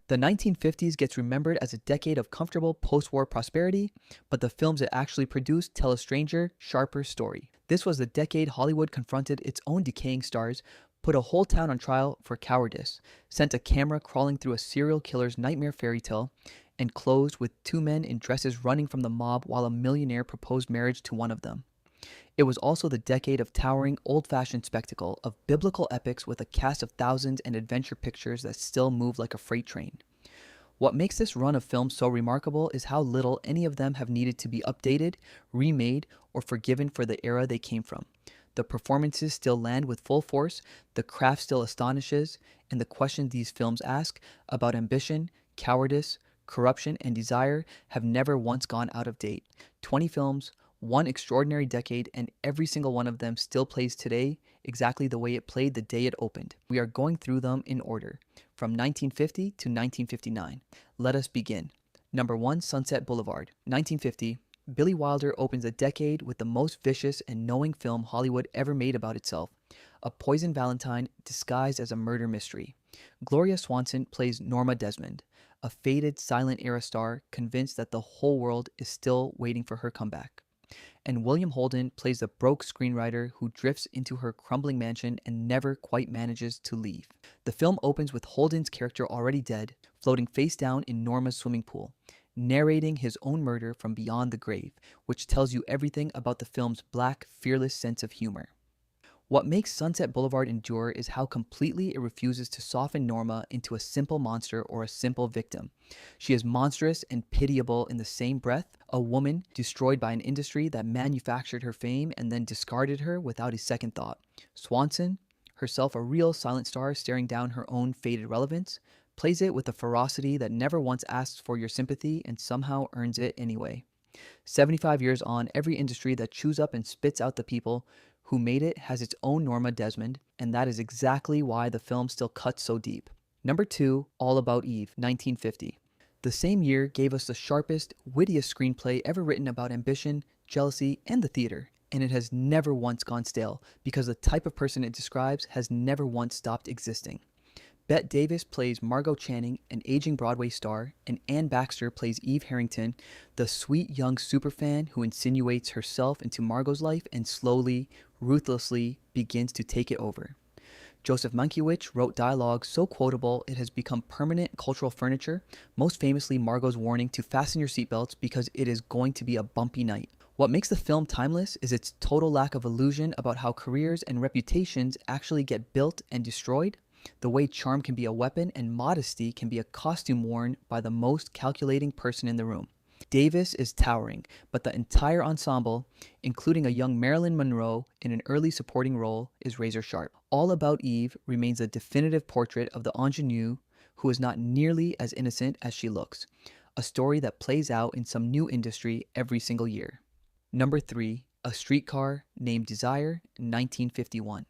The 1950s gets remembered as a decade of comfortable post-war prosperity, but the films it actually produced tell a stranger, sharper story. This was the decade Hollywood confronted its own decaying stars, put a whole town on trial for cowardice, sent a camera crawling through a serial killer's nightmare fairy tale, and closed with two men in dresses running from the mob while a millionaire proposed marriage to one of them. It was also the decade of towering, old-fashioned spectacle, of biblical epics with a cast of thousands and adventure pictures that still move like a freight train. What makes this run of films so remarkable is how little any of them have needed to be updated, remade, or forgiven for the era they came from. The performances still land with full force, the craft still astonishes, and the questions these films ask about ambition, cowardice, corruption, and desire have never once gone out of date. 20 films, one extraordinary decade, and every single one of them still plays today exactly the way it played the day it opened. We are going through them in order, from 1950 to 1959. Let us begin. Number 1, Sunset Boulevard. 1950, Billy Wilder opens a decade with the most vicious and knowing film Hollywood ever made about itself, a poison Valentine disguised as a murder mystery. Gloria Swanson plays Norma Desmond, a faded silent era star convinced that the whole world is still waiting for her comeback. And William Holden plays the broke screenwriter who drifts into her crumbling mansion and never quite manages to leave. The film opens with Holden's character already dead, floating face down in Norma's swimming pool, narrating his own murder from beyond the grave, which tells you everything about the film's black, fearless sense of humor. What makes Sunset Boulevard endure is how completely it refuses to soften Norma into a simple monster or a simple victim. She is monstrous and pitiable in the same breath, a woman destroyed by an industry that manufactured her fame and then discarded her without a second thought. Swanson, herself a real silent star staring down her own faded relevance, plays it with a ferocity that never once asks for your sympathy and somehow earns it anyway. 75 years on, every industry that chews up and spits out the people who made it has its own Norma Desmond, and that is exactly why the film still cuts so deep. Number 2, All About Eve, 1950. The same year gave us the sharpest, wittiest screenplay ever written about ambition, jealousy, and the theater, and it has never once gone stale because the type of person it describes has never once stopped existing. Bette Davis plays Margot Channing, an aging Broadway star, and Anne Baxter plays Eve Harrington, the sweet young superfan who insinuates herself into Margot's life and slowly, ruthlessly begins to take it over. Joseph Mankiewicz wrote dialogue so quotable it has become permanent cultural furniture, most famously Margot's warning to fasten your seatbelts because it is going to be a bumpy night. What makes the film timeless is its total lack of illusion about how careers and reputations actually get built and destroyed, the way charm can be a weapon and modesty can be a costume worn by the most calculating person in the room. Davis is towering, but the entire ensemble, including a young Marilyn Monroe in an early supporting role, is razor sharp. All About Eve remains a definitive portrait of the ingenue who is not nearly as innocent as she looks, a story that plays out in some new industry every single year. Number 3, A Streetcar Named Desire, 1951.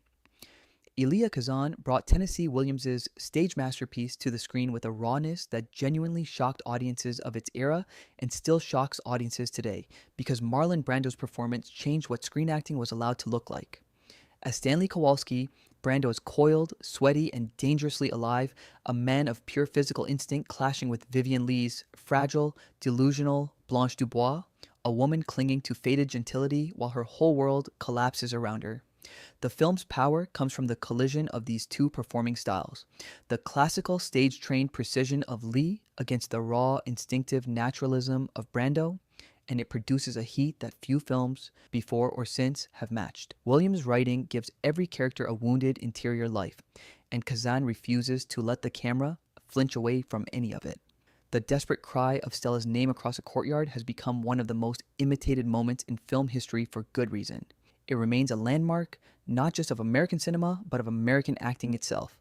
Elia Kazan brought Tennessee Williams's stage masterpiece to the screen with a rawness that genuinely shocked audiences of its era and still shocks audiences today because Marlon Brando's performance changed what screen acting was allowed to look like. As Stanley Kowalski, Brando is coiled, sweaty, and dangerously alive, a man of pure physical instinct clashing with Vivien Leigh's fragile, delusional Blanche Dubois, a woman clinging to faded gentility while her whole world collapses around her. The film's power comes from the collision of these two performing styles, the classical stage-trained precision of Leigh against the raw, instinctive naturalism of Brando, and it produces a heat that few films before or since have matched. Williams' writing gives every character a wounded interior life, and Kazan refuses to let the camera flinch away from any of it. The desperate cry of Stella's name across a courtyard has become one of the most imitated moments in film history for good reason. It remains a landmark, not just of American cinema, but of American acting itself.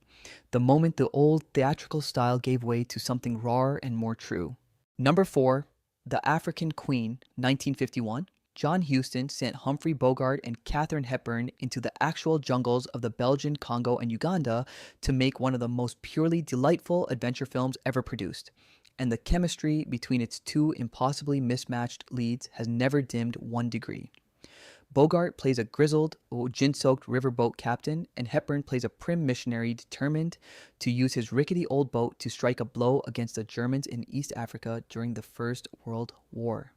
The moment the old theatrical style gave way to something rawer and more true. Number 4, The African Queen, 1951. John Huston sent Humphrey Bogart and Katharine Hepburn into the actual jungles of the Belgian Congo and Uganda to make one of the most purely delightful adventure films ever produced. And the chemistry between its two impossibly mismatched leads has never dimmed 1 degree. Bogart plays a grizzled, gin-soaked riverboat captain, and Hepburn plays a prim missionary determined to use his rickety old boat to strike a blow against the Germans in East Africa during the First World War.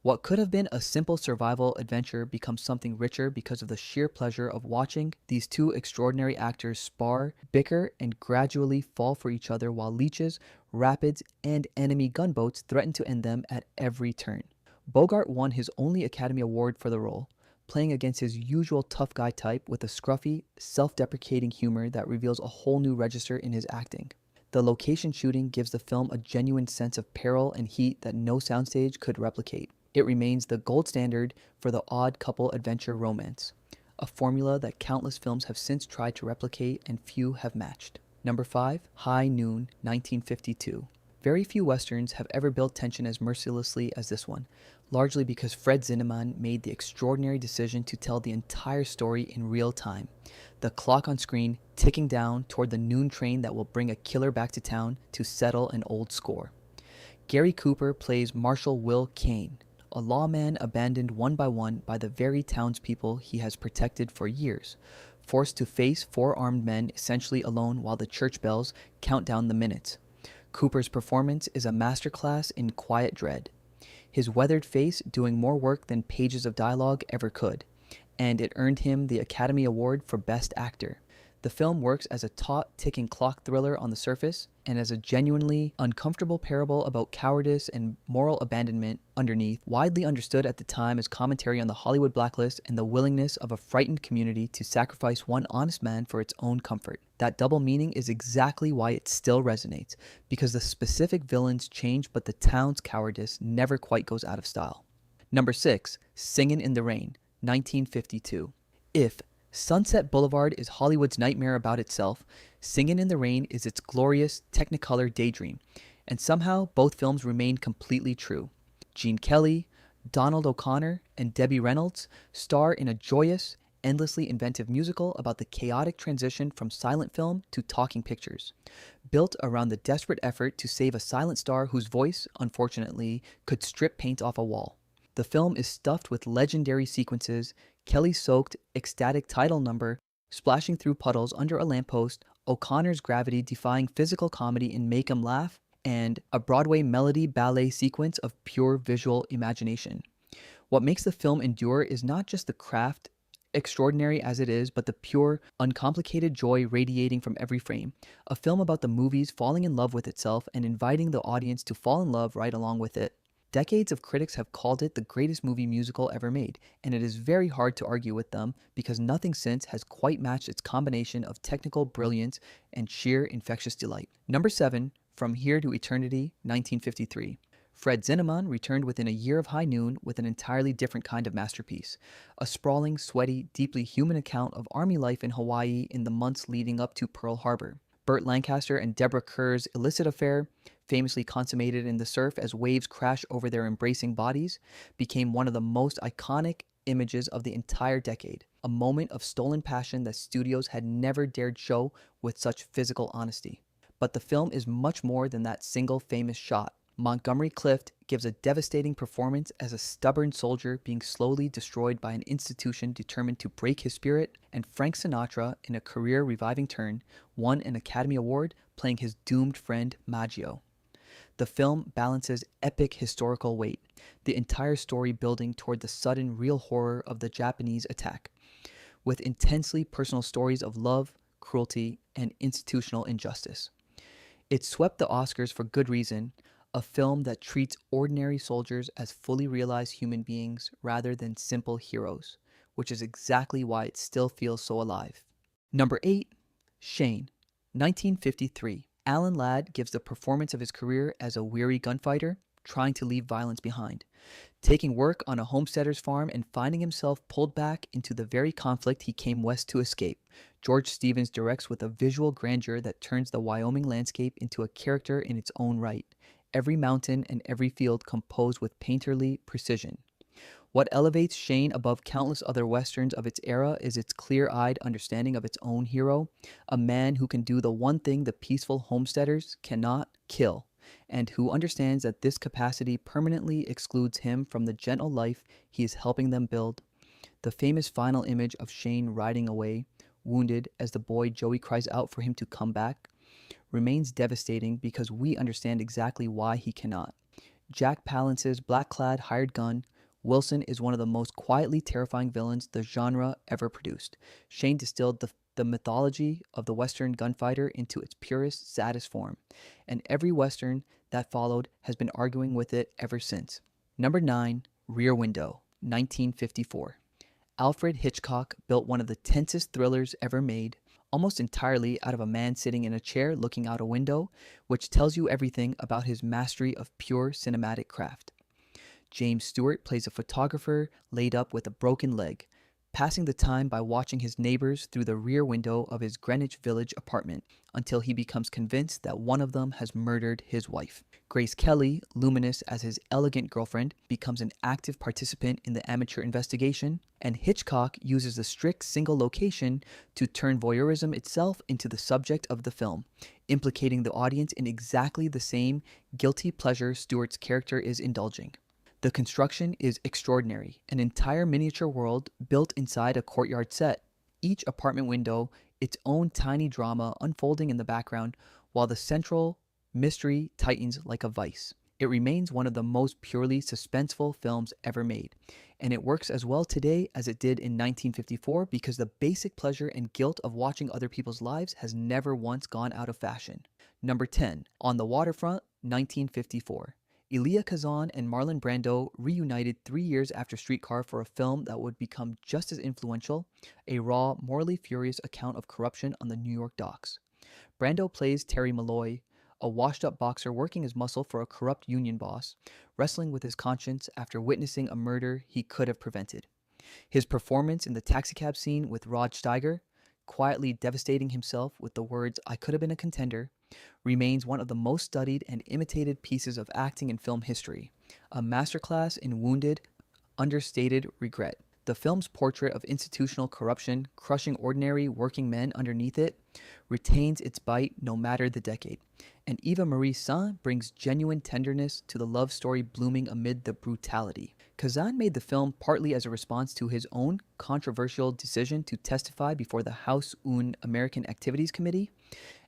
What could have been a simple survival adventure becomes something richer because of the sheer pleasure of watching these two extraordinary actors spar, bicker, and gradually fall for each other while leeches, rapids, and enemy gunboats threaten to end them at every turn. Bogart won his only Academy Award for the role, playing against his usual tough guy type with a scruffy, self-deprecating humor that reveals a whole new register in his acting. The location shooting gives the film a genuine sense of peril and heat that no soundstage could replicate. It remains the gold standard for the odd couple adventure romance, a formula that countless films have since tried to replicate and few have matched. Number 5, High Noon, 1952. Very few westerns have ever built tension as mercilessly as this one, largely because Fred Zinnemann made the extraordinary decision to tell the entire story in real time, the clock on screen ticking down toward the noon train that will bring a killer back to town to settle an old score. Gary Cooper plays Marshal Will Kane, a lawman abandoned one by the very townspeople he has protected for years, forced to face 4 armed men essentially alone while the church bells count down the minutes. Cooper's performance is a masterclass in quiet dread, his weathered face doing more work than pages of dialogue ever could, and it earned him the Academy Award for Best Actor. The film works as a taut, ticking clock thriller on the surface, and as a genuinely uncomfortable parable about cowardice and moral abandonment underneath, widely understood at the time as commentary on the Hollywood blacklist and the willingness of a frightened community to sacrifice one honest man for its own comfort. That double meaning is exactly why it still resonates, because the specific villains change but the town's cowardice never quite goes out of style. Number 6, Singin' in the Rain, 1952. If Sunset Boulevard is Hollywood's nightmare about itself, Singin' in the Rain is its glorious Technicolor daydream, and somehow both films remain completely true. Gene Kelly, Donald O'Connor, and Debbie Reynolds star in a joyous, endlessly inventive musical about the chaotic transition from silent film to talking pictures, built around the desperate effort to save a silent star whose voice, unfortunately, could strip paint off a wall. The film is stuffed with legendary sequences, Kelly's soaked, ecstatic title number, splashing through puddles under a lamppost, O'Connor's gravity defying physical comedy in Make 'Em Laugh, and a Broadway melody ballet sequence of pure visual imagination. What makes the film endure is not just the craft, extraordinary as it is, but the pure, uncomplicated joy radiating from every frame. A film about the movies falling in love with itself and inviting the audience to fall in love right along with it. Decades of critics have called it the greatest movie musical ever made, and it is very hard to argue with them because nothing since has quite matched its combination of technical brilliance and sheer infectious delight. Number 7, From Here to Eternity, 1953. Fred Zinnemann returned within a year of High Noon with an entirely different kind of masterpiece, a sprawling, sweaty, deeply human account of army life in Hawaii in the months leading up to Pearl Harbor. Burt Lancaster and Deborah Kerr's illicit affair, famously consummated in the surf as waves crash over their embracing bodies, became one of the most iconic images of the entire decade, a moment of stolen passion that studios had never dared show with such physical honesty. But the film is much more than that single famous shot. Montgomery Clift gives a devastating performance as a stubborn soldier being slowly destroyed by an institution determined to break his spirit, and Frank Sinatra, in a career-reviving turn, won an Academy Award playing his doomed friend Maggio. The film balances epic historical weight, the entire story building toward the sudden real horror of the Japanese attack, with intensely personal stories of love, cruelty, and institutional injustice. It swept the Oscars for good reason, a film that treats ordinary soldiers as fully realized human beings rather than simple heroes, which is exactly why it still feels so alive. Number 8, Shane, 1953. Alan Ladd gives the performance of his career as a weary gunfighter, trying to leave violence behind, taking work on a homesteader's farm and finding himself pulled back into the very conflict he came west to escape. George Stevens directs with a visual grandeur that turns the Wyoming landscape into a character in its own right, every mountain and every field composed with painterly precision. What elevates Shane above countless other westerns of its era is its clear-eyed understanding of its own hero, a man who can do the one thing the peaceful homesteaders cannot: kill, and who understands that this capacity permanently excludes him from the gentle life he is helping them build. The famous final image of Shane riding away, wounded, as the boy Joey cries out for him to come back, remains devastating because we understand exactly why he cannot. Jack Palance's black-clad hired gun, Wilson is one of the most quietly terrifying villains the genre ever produced. Shane distilled the mythology of the Western gunfighter into its purest, saddest form, and every Western that followed has been arguing with it ever since. Number 9, Rear Window, 1954. Alfred Hitchcock built one of the tensest thrillers ever made, almost entirely out of a man sitting in a chair looking out a window, which tells you everything about his mastery of pure cinematic craft. James Stewart plays a photographer laid up with a broken leg, passing the time by watching his neighbors through the rear window of his Greenwich Village apartment until he becomes convinced that one of them has murdered his wife. Grace Kelly, luminous as his elegant girlfriend, becomes an active participant in the amateur investigation, and Hitchcock uses the strict single location to turn voyeurism itself into the subject of the film, implicating the audience in exactly the same guilty pleasure Stewart's character is indulging. The construction is extraordinary, an entire miniature world built inside a courtyard set, each apartment window its own tiny drama unfolding in the background, while the central mystery tightens like a vice. It remains one of the most purely suspenseful films ever made, and it works as well today as it did in 1954 because the basic pleasure and guilt of watching other people's lives has never once gone out of fashion. Number 10, On the Waterfront, 1954. Elia Kazan and Marlon Brando reunited 3 years after Streetcar for a film that would become just as influential, a raw, morally furious account of corruption on the New York docks. Brando plays Terry Malloy, a washed-up boxer working his muscle for a corrupt union boss, wrestling with his conscience after witnessing a murder he could have prevented. His performance in the taxicab scene with Rod Steiger, quietly devastating himself with the words, "I could have been a contender," remains one of the most studied and imitated pieces of acting in film history, a masterclass in wounded, understated regret. The film's portrait of institutional corruption, crushing ordinary working men underneath it, retains its bite no matter the decade. And Eva Marie Saint brings genuine tenderness to the love story blooming amid the brutality. Kazan made the film partly as a response to his own controversial decision to testify before the House Un-American Activities Committee,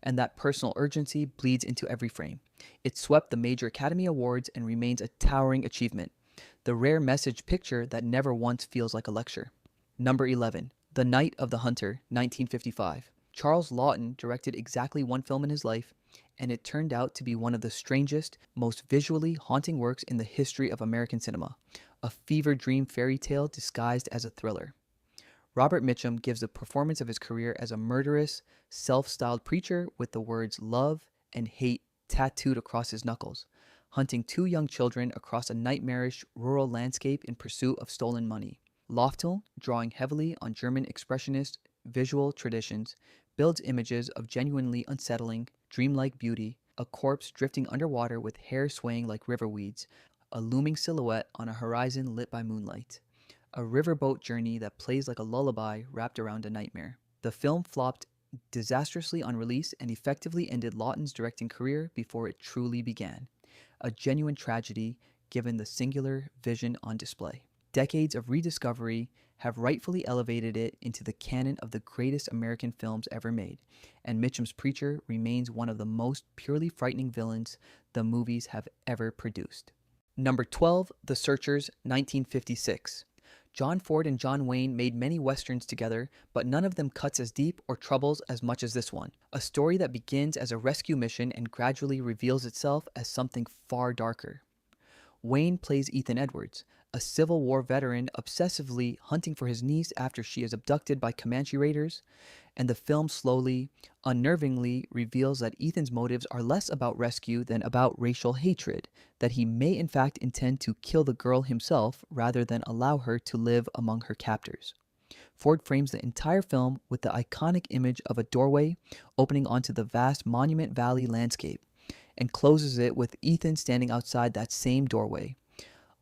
and that personal urgency bleeds into every frame. It swept the major Academy Awards and remains a towering achievement, the rare message picture that never once feels like a lecture. Number 11, The Night of the Hunter, 1955. Charles Laughton directed exactly one film in his life, and it turned out to be one of the strangest, most visually haunting works in the history of American cinema, a fever dream fairy tale disguised as a thriller. Robert Mitchum gives the performance of his career as a murderous, self-styled preacher with the words love and hate tattooed across his knuckles, hunting 2 young children across a nightmarish rural landscape in pursuit of stolen money. Laughton, drawing heavily on German expressionist visual traditions, builds images of genuinely unsettling, dreamlike beauty, a corpse drifting underwater with hair swaying like river weeds, a looming silhouette on a horizon lit by moonlight, a riverboat journey that plays like a lullaby wrapped around a nightmare. The film flopped disastrously on release and effectively ended Laughton's directing career before it truly began. A genuine tragedy given the singular vision on display. Decades of rediscovery have rightfully elevated it into the canon of the greatest American films ever made, and Mitchum's Preacher remains one of the most purely frightening villains the movies have ever produced. Number 12, The Searchers, 1956. John Ford and John Wayne made many westerns together, but none of them cuts as deep or troubles as much as this one. A story that begins as a rescue mission and gradually reveals itself as something far darker. Wayne plays Ethan Edwards, a Civil War veteran obsessively hunting for his niece after she is abducted by Comanche raiders, and the film slowly, unnervingly reveals that Ethan's motives are less about rescue than about racial hatred, that he may in fact intend to kill the girl himself rather than allow her to live among her captors. Ford frames the entire film with the iconic image of a doorway opening onto the vast Monument Valley landscape, and closes it with Ethan standing outside that same doorway,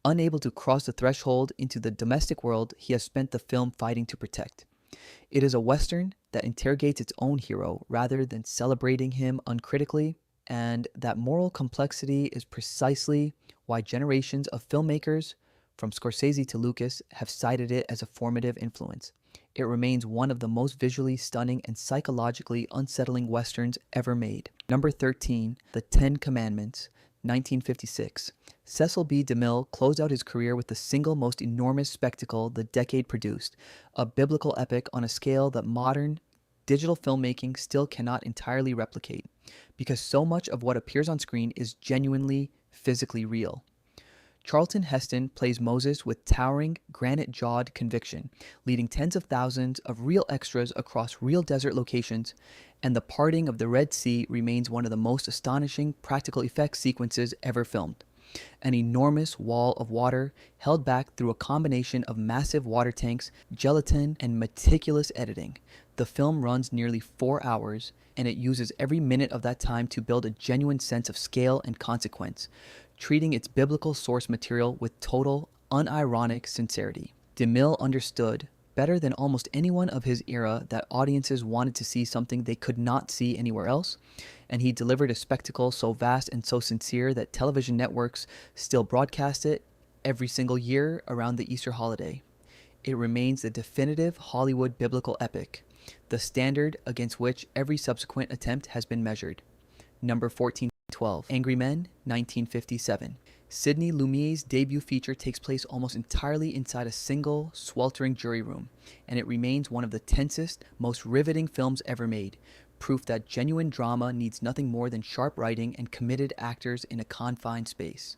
unable to cross the threshold into the domestic world he has spent the film fighting to protect. It is a Western that interrogates its own hero rather than celebrating him uncritically, and that moral complexity is precisely why generations of filmmakers, from Scorsese to Lucas, have cited it as a formative influence. It remains one of the most visually stunning and psychologically unsettling westerns ever made. Number 13, The Ten Commandments, 1956. Cecil B. DeMille closed out his career with the single most enormous spectacle the decade produced, a biblical epic on a scale that modern digital filmmaking still cannot entirely replicate, because so much of what appears on screen is genuinely, physically real. Charlton Heston plays Moses with towering, granite-jawed conviction, leading tens of thousands of real extras across real desert locations, and the parting of the Red Sea remains one of the most astonishing practical effects sequences ever filmed. An enormous wall of water held back through a combination of massive water tanks, gelatin, and meticulous editing. The film runs nearly 4 hours, and it uses every minute of that time to build a genuine sense of scale and consequence, treating its biblical source material with total, unironic sincerity. DeMille understood, better than almost anyone of his era, that audiences wanted to see something they could not see anywhere else, and he delivered a spectacle so vast and so sincere that television networks still broadcast it every single year around the Easter holiday. It remains the definitive Hollywood biblical epic, the standard against which every subsequent attempt has been measured. Number 14. 12. Angry Men, 1957. Sidney Lumet's debut feature takes place almost entirely inside a single, sweltering jury room, and it remains one of the tensest, most riveting films ever made, proof that genuine drama needs nothing more than sharp writing and committed actors in a confined space.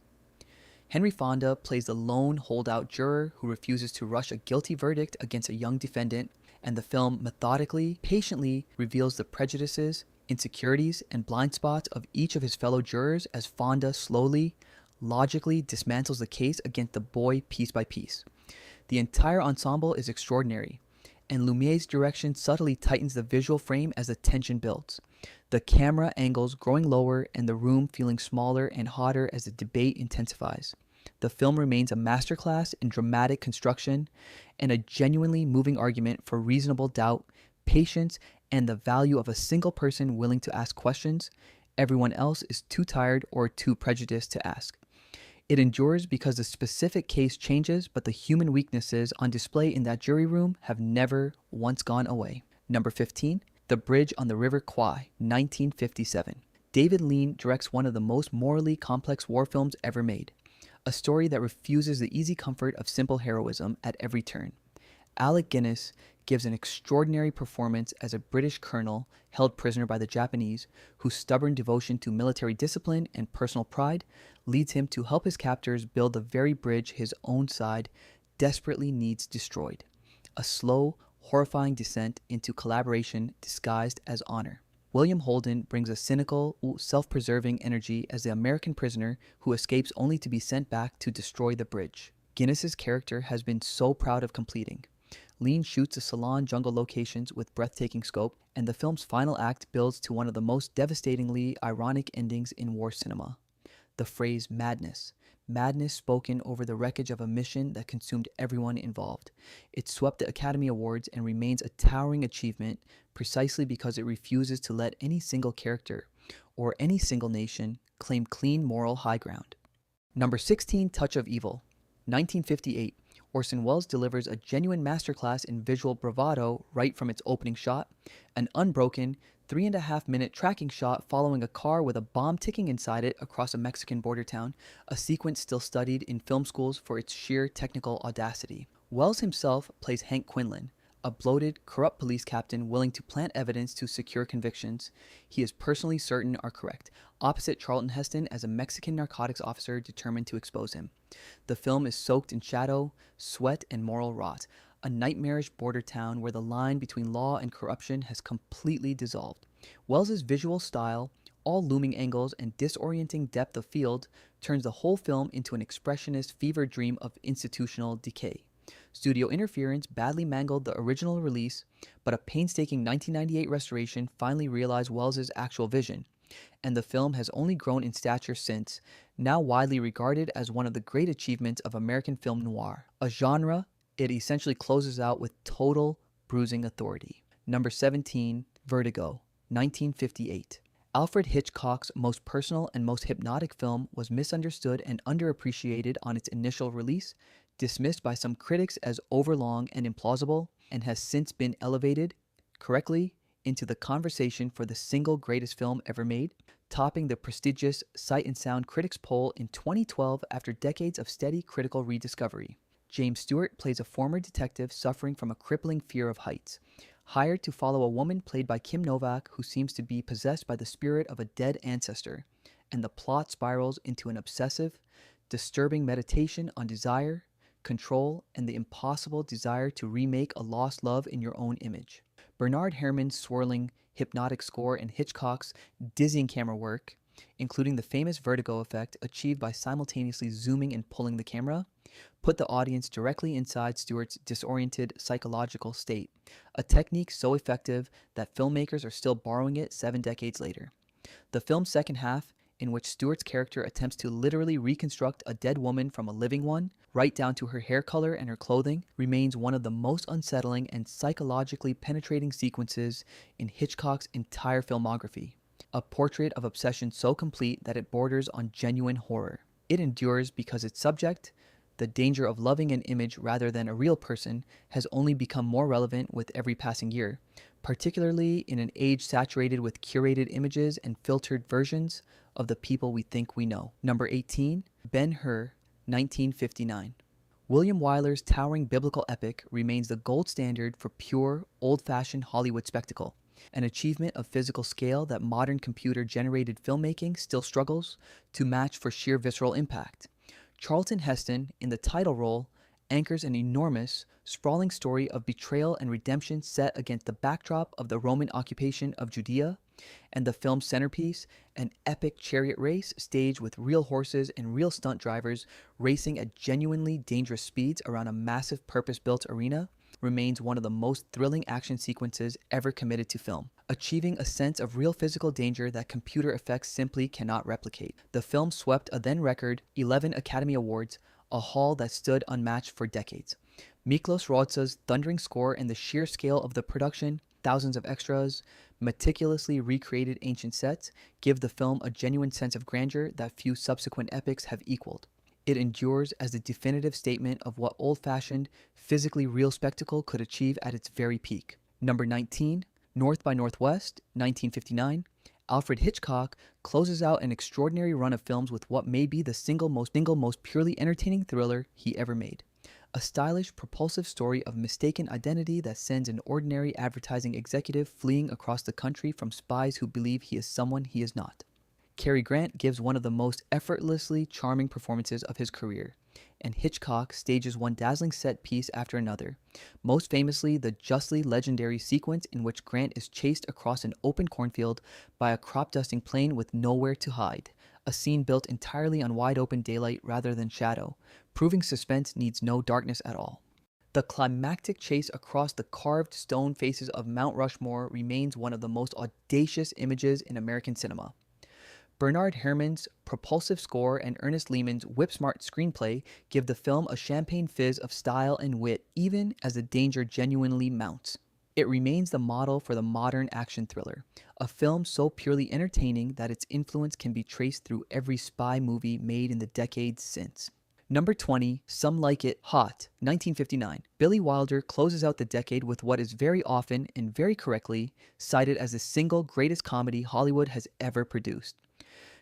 Henry Fonda plays the lone holdout juror who refuses to rush a guilty verdict against a young defendant, and the film methodically, patiently reveals the prejudices, insecurities, and blind spots of each of his fellow jurors as Fonda slowly, logically dismantles the case against the boy piece by piece. The entire ensemble is extraordinary, and Lumet's direction subtly tightens the visual frame as the tension builds, the camera angles growing lower and the room feeling smaller and hotter as the debate intensifies. The film remains a masterclass in dramatic construction and a genuinely moving argument for reasonable doubt, patience, and the value of a single person willing to ask questions everyone else is too tired or too prejudiced to ask. It endures because the specific case changes, but the human weaknesses on display in that jury room have never once gone away. Number 15, The Bridge on the River Kwai, 1957. David Lean directs one of the most morally complex war films ever made, a story that refuses the easy comfort of simple heroism at every turn. Alec Guinness gives an extraordinary performance as a British colonel held prisoner by the Japanese, whose stubborn devotion to military discipline and personal pride leads him to help his captors build the very bridge his own side desperately needs destroyed. A slow, horrifying descent into collaboration disguised as honor. William Holden brings a cynical, self-preserving energy as the American prisoner who escapes only to be sent back to destroy the bridge. Guinness's character has been so proud of completing. Lean shoots the Ceylon jungle locations with breathtaking scope, and the film's final act builds to one of the most devastatingly ironic endings in war cinema. The phrase madness spoken over the wreckage of a mission that consumed everyone involved. It swept the Academy Awards and remains a towering achievement precisely because it refuses to let any single character or any single nation claim clean moral high ground. Number 16, Touch of Evil, 1958. Orson Welles delivers a genuine masterclass in visual bravado right from its opening shot, an unbroken 3.5-minute tracking shot following a car with a bomb ticking inside it across a Mexican border town, a sequence still studied in film schools for its sheer technical audacity. Welles himself plays Hank Quinlan, a bloated, corrupt police captain willing to plant evidence to secure convictions he is personally certain are correct, opposite Charlton Heston as a Mexican narcotics officer determined to expose him. The film is soaked in shadow, sweat, and moral rot, a nightmarish border town where the line between law and corruption has completely dissolved. Welles's visual style, all looming angles, and disorienting depth of field turns the whole film into an expressionist fever dream of institutional decay. Studio interference badly mangled the original release, but a painstaking 1998 restoration finally realized Welles's actual vision, and the film has only grown in stature since, now widely regarded as one of the great achievements of American film noir, a genre it essentially closes out with total bruising authority. Number 17, Vertigo, 1958. Alfred Hitchcock's most personal and most hypnotic film was misunderstood and underappreciated on its initial release, Dismissed by some critics as overlong and implausible, and has since been elevated, correctly, into the conversation for the single greatest film ever made, topping the prestigious Sight and Sound Critics Poll in 2012 after decades of steady critical rediscovery. James Stewart plays a former detective suffering from a crippling fear of heights, hired to follow a woman played by Kim Novak who seems to be possessed by the spirit of a dead ancestor, and the plot spirals into an obsessive, disturbing meditation on desire, control, and the impossible desire to remake a lost love in your own image. Bernard Herrmann's swirling, hypnotic score and Hitchcock's dizzying camera work, including the famous Vertigo effect achieved by simultaneously zooming and pulling the camera, put the audience directly inside Stewart's disoriented psychological state, a technique so effective that filmmakers are still borrowing it 7 decades later. The film's second half, in which Stewart's character attempts to literally reconstruct a dead woman from a living one, right down to her hair color and her clothing, remains one of the most unsettling and psychologically penetrating sequences in Hitchcock's entire filmography, a portrait of obsession so complete that it borders on genuine horror. It endures because its subject, the danger of loving an image rather than a real person, has only become more relevant with every passing year, particularly in an age saturated with curated images and filtered versions of the people we think we know. Number 18, Ben-Hur, 1959. William Wyler's towering biblical epic remains the gold standard for pure, old-fashioned Hollywood spectacle, an achievement of physical scale that modern computer-generated filmmaking still struggles to match for sheer visceral impact. Charlton Heston, in the title role, anchors an enormous, sprawling story of betrayal and redemption set against the backdrop of the Roman occupation of Judea, and the film's centerpiece, an epic chariot race staged with real horses and real stunt drivers racing at genuinely dangerous speeds around a massive purpose-built arena, remains one of the most thrilling action sequences ever committed to film, achieving a sense of real physical danger that computer effects simply cannot replicate. The film swept a then record 11 Academy Awards, a haul that stood unmatched for decades. Miklos Rozsa's thundering score and the sheer scale of the production, thousands of extras, meticulously recreated ancient sets, give the film a genuine sense of grandeur that few subsequent epics have equaled. It endures as the definitive statement of what old-fashioned, physically real spectacle could achieve at its very peak. Number 19, North by Northwest, 1959. Alfred Hitchcock closes out an extraordinary run of films with what may be the single most purely entertaining thriller he ever made. A stylish, propulsive story of mistaken identity that sends an ordinary advertising executive fleeing across the country from spies who believe he is someone he is not. Cary Grant gives one of the most effortlessly charming performances of his career, and Hitchcock stages one dazzling set piece after another, most famously the justly legendary sequence in which Grant is chased across an open cornfield by a crop-dusting plane with nowhere to hide, a scene built entirely on wide-open daylight rather than shadow, proving suspense needs no darkness at all. The climactic chase across the carved stone faces of Mount Rushmore remains one of the most audacious images in American cinema. Bernard Herrmann's propulsive score and Ernest Lehman's whip-smart screenplay give the film a champagne fizz of style and wit even as the danger genuinely mounts. It remains the model for the modern action thriller, a film so purely entertaining that its influence can be traced through every spy movie made in the decades since. Number 20, Some Like It Hot, 1959. Billy Wilder closes out the decade with what is very often and very correctly cited as the single greatest comedy Hollywood has ever produced.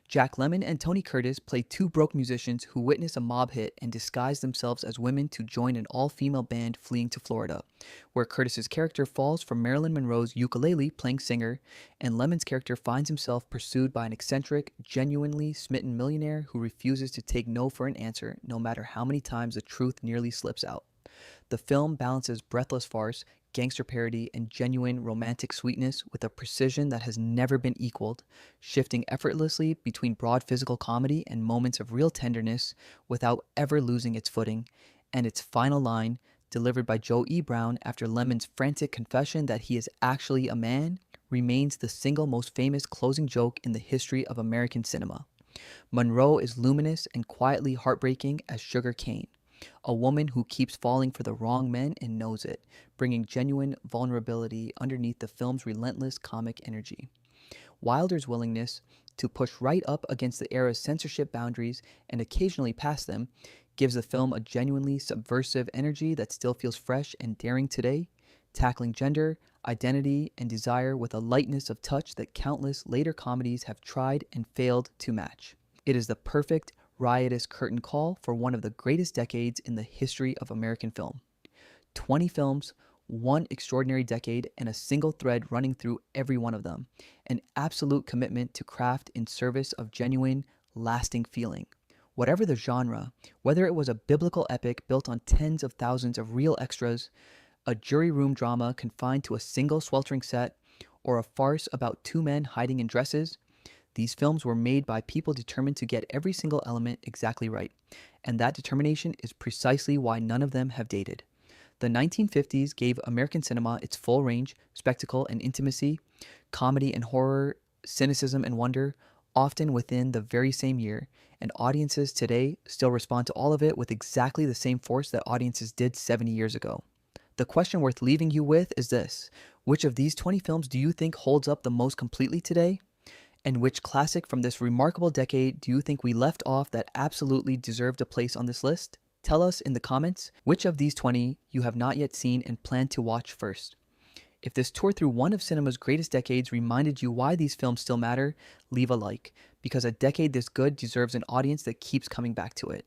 Jack Lemmon and Tony Curtis play two broke musicians who witness a mob hit and disguise themselves as women to join an all-female band fleeing to Florida, where Curtis's character falls for Marilyn Monroe's ukulele playing singer, and Lemmon's character finds himself pursued by an eccentric, genuinely smitten millionaire who refuses to take no for an answer, no matter how many times the truth nearly slips out. The film balances breathless farce, gangster parody, and genuine romantic sweetness with a precision that has never been equaled, shifting effortlessly between broad physical comedy and moments of real tenderness without ever losing its footing, and its final line, delivered by Joe E. Brown after Lemmon's frantic confession that he is actually a man, remains the single most famous closing joke in the history of American cinema. Monroe is luminous and quietly heartbreaking as Sugar Cane, a woman who keeps falling for the wrong men and knows it, bringing genuine vulnerability underneath the film's relentless comic energy. Wilder's willingness to push right up against the era's censorship boundaries and occasionally past them gives the film a genuinely subversive energy that still feels fresh and daring today, tackling gender, identity, and desire with a lightness of touch that countless later comedies have tried and failed to match. It is the perfect, riotous curtain call for one of the greatest decades in the history of American film. 20 films, one extraordinary decade, and a single thread running through every one of them. An absolute commitment to craft in service of genuine, lasting feeling. Whatever the genre, whether it was a biblical epic built on tens of thousands of real extras, a jury room drama confined to a single sweltering set, or a farce about two men hiding in dresses, these films were made by people determined to get every single element exactly right, and that determination is precisely why none of them have dated. The 1950s gave American cinema its full range, spectacle and intimacy, comedy and horror, cynicism and wonder, often within the very same year, and audiences today still respond to all of it with exactly the same force that audiences did 70 years ago. The question worth leaving you with is this: which of these 20 films do you think holds up the most completely today? And which classic from this remarkable decade do you think we left off that absolutely deserved a place on this list? Tell us in the comments which of these 20 you have not yet seen and plan to watch first. If this tour through one of cinema's greatest decades reminded you why these films still matter, leave a like, because a decade this good deserves an audience that keeps coming back to it.